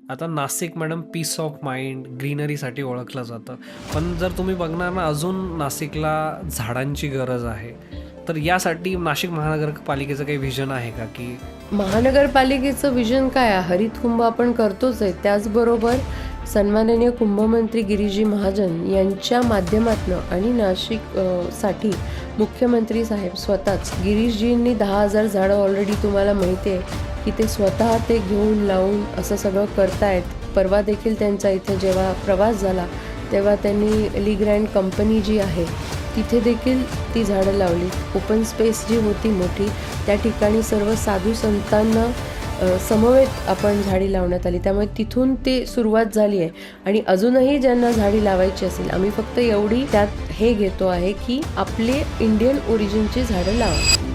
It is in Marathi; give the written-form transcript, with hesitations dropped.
आता Nashik madam peace of mind, ग्रीनरीसाठी ओळखलं जातं. पण जर तुम्ही बघणार ना, अजून नाशिकला झाडांची गरज आहे. तर यासाठी नाशिक महानगरपालिकेचं काही व्हिजन आहे का, की महानगरपालिकेचं विजन काय आहे? हरितकुंभ आपण करतोच आहे. त्याचबरोबर सन्माननीय कुंभमंत्री गिरीजी महाजन यांच्या माध्यमातनं आणि नाशिक साठी मुख्यमंत्री साहेब स्वतःच गिरीशजींनी 10,000 झाडं ऑलरेडी तुम्हाला माहिती आहे की ते स्वतः ते घेऊन लावून असं सगळं करतायत. परवा देखील त्यांचा इथे जेव्हा प्रवास झाला तेव्हा त्यांनी ली ग्रँड कंपनी जी आहे तिथे देखील ती झाडं लावली. ओपन स्पेस जी होती मोठी त्या ठिकाणी सर्व साधू संतांना समवेत आपण झाडी लावण्यात आली. त्यामुळे तिथून ते सुरुवात झाली आहे आणि अजूनही ज्यांना झाडी लावायची असेल आम्ही फक्त एवढी त्यात हे घेतो आहे की आपले इंडियन ओरिजिनची झाडं लावा.